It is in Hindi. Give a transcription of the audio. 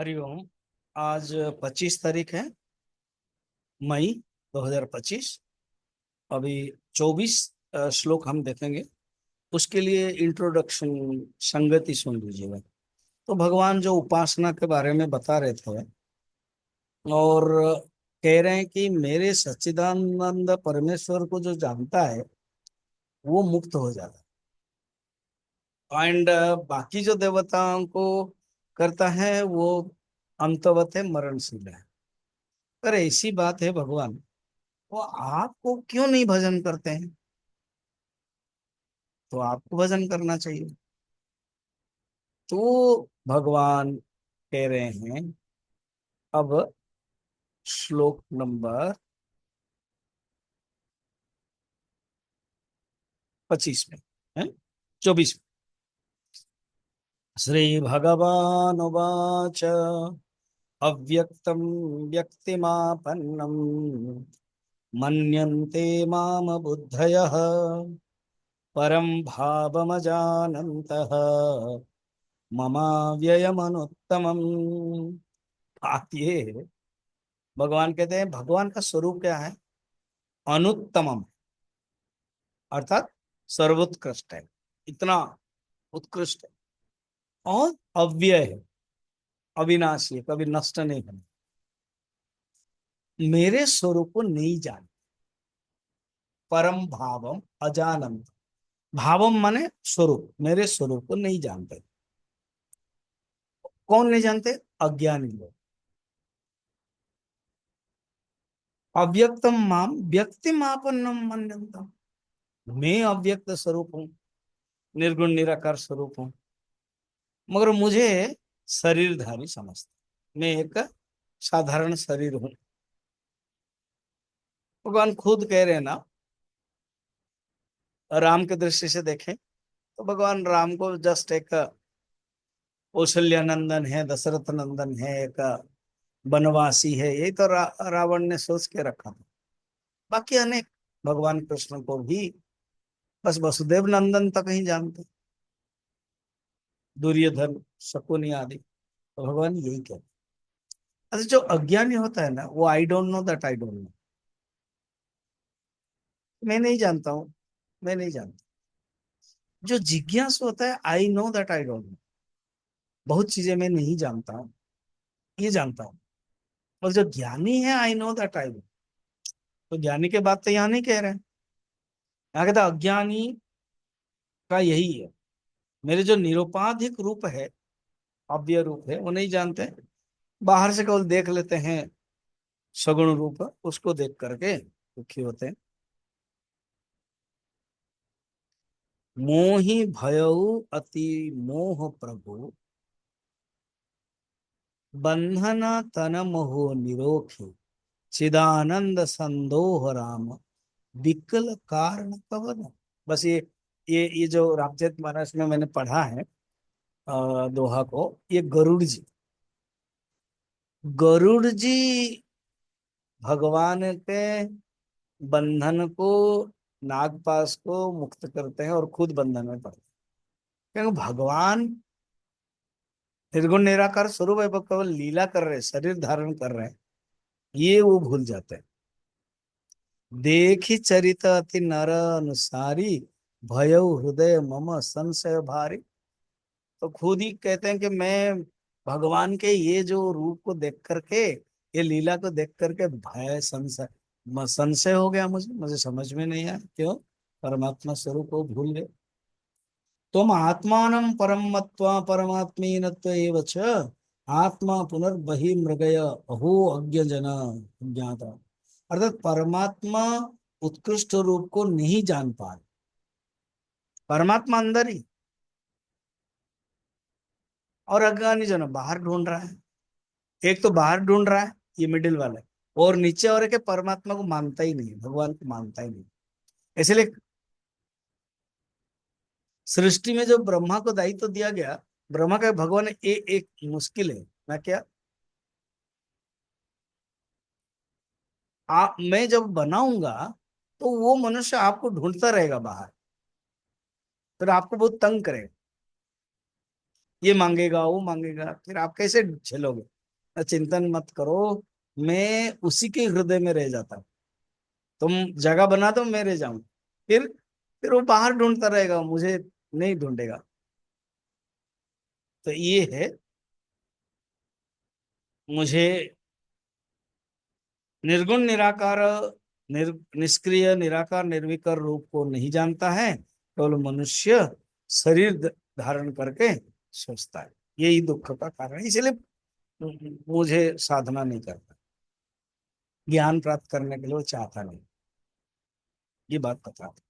हरिओम। आज 25 तारीख है, मई 2025। अभी 24 श्लोक हम देखेंगे। उसके लिए इंट्रोडक्शन संगति सुन लीजिएगा। तो भगवान जो उपासना के बारे में बता रहे थे और कह रहे हैं कि मेरे सच्चिदानंद परमेश्वर को जो जानता है वो मुक्त हो जाता है। एंड बाकी जो देवताओं को करता है वो अंतवत है, मरणशील है। पर ऐसी बात है भगवान, वो आपको क्यों नहीं भजन करते हैं? तो आपको भजन करना चाहिए। तो भगवान कह रहे हैं अब श्लोक नंबर 25 में है, 24 में। श्री भगवान उवाच अव्यक्तम व्यक्तिमापन्नम मन्यन्ते माम बुद्धयः परम भावमजानन्तः ममाव्ययमनुत्तमम्। बात ये है, भगवान कहते हैं भगवान का स्वरूप क्या है? अनुत्तमम, अर्थात सर्वोत्कृष्ट है, इतना उत्कृष्ट है। और अव्यय है, अविनाशी है, कभी नष्ट नहीं होना। मेरे स्वरूप को नहीं जान, परम भावम अजानंत। भावम माने स्वरूप, मेरे स्वरूप को नहीं जानते। कौन नहीं जानते? अज्ञानी लोग। अव्यक्तम माम व्यक्तिमापन्नम मन्यन्तम। मैं अव्यक्त स्वरूप हूँ, निर्गुण निराकार स्वरूप हूँ, मगर मुझे शरीरधारी समझते। मैं एक साधारण शरीर हूँ। भगवान खुद कह रहे हैं ना, राम के दृष्टि से देखें तो भगवान राम को जस्ट एक कौशल्य नंदन है, दशरथ नंदन है, एक बनवासी है, यही तो रावण ने सोच के रखा था। बाकी अनेक भगवान कृष्ण को भी बस वसुदेव नंदन तक ही जानते, दुर्योधन, शकुनी आदि। तो भगवान यही कहते हैं। अच्छा, जो अज्ञानी होता है ना, वो I don't know that I don't know, मैं नहीं जानता हूँ, मैं नहीं जानता। जो जिज्ञासु होता है, I know that I don't know, बहुत चीजें मैं नहीं जानता हूँ, ये जानता हूँ। और जो ज्ञानी है, I know that I know. तो ज्ञानी के बात तो यहाँ नहीं कह रहे हैं। यहाँ कहता है, अज्ञानी का यही है, मेरे जो निरुपाधिक रूप है, अव्यय रूप है, वो नहीं जानते। बाहर से केवल देख लेते हैं सगुण रूप, उसको देख करके दुखी होते हैं। मोहि भयउ अति मोह प्रभु, बंधन तन मोह निरोखी, चिदानंद संदोह राम, विकल कारण कवन। बस ये जो रामचरित मानस में मैंने पढ़ा है दोहा को, ये गरुड़ जी भगवान के बंधन को, नागपाश को मुक्त करते हैं और खुद बंधन में पड़ते हैं। क्योंकि भगवान निर्गुण निराकार स्वरूप है, वो केवल लीला कर रहे हैं, शरीर धारण कर रहे हैं, ये वो भूल जाते हैं। देखी चरित अति नर अनुसारी, भयउ हृदय मम संशय भारी। तो खुद ही कहते हैं कि मैं भगवान के ये जो रूप को देख करके, ये लीला को देख करके भय संशय संशय हो गया, मुझे मुझे समझ में नहीं आया क्यों परमात्मा स्वरूप को भूल गए। तुम आत्मानं परम मत्वा परमात्मीनत्व एव च आत्मा पुनर्बहि मृगय अहो अज्ञ जन ज्ञाता। अर्थात परमात्मा उत्कृष्ट रूप को नहीं जान पाए। परमात्मा अंदर ही, और अज्ञानी जन बाहर ढूंढ रहा है। एक तो बाहर ढूंढ रहा है, ये मिडिल वाला है, और नीचे और एक है, परमात्मा को मानता ही नहीं, भगवान को मानता ही नहीं। इसलिए सृष्टि में जो ब्रह्मा को दायित्व दिया गया, ब्रह्मा का भगवान एक मुश्किल है ना क्या, मैं जब बनाऊंगा तो वो मनुष्य आपको ढूंढता रहेगा बाहर, फिर आपको बहुत तंग करेगा। ये मांगेगा वो मांगेगा, फिर आप कैसे झेलोगे? चिंतन मत करो, मैं उसी के हृदय में रह जाता हूँ। तुम जगह बना दो, मैं रह जाऊं। फिर वो बाहर ढूंढता रहेगा, मुझे नहीं ढूंढेगा। तो ये है, मुझे निर्गुण निराकार, निष्क्रिय निराकार निर्विकार रूप को नहीं जानता है, केवल मनुष्य शरीर धारण करके सोचता है। यही दुख का कारण है, इसलिए मुझे साधना नहीं करता, ज्ञान प्राप्त करने के लिए वो चाहता नहीं। ये बात पता है।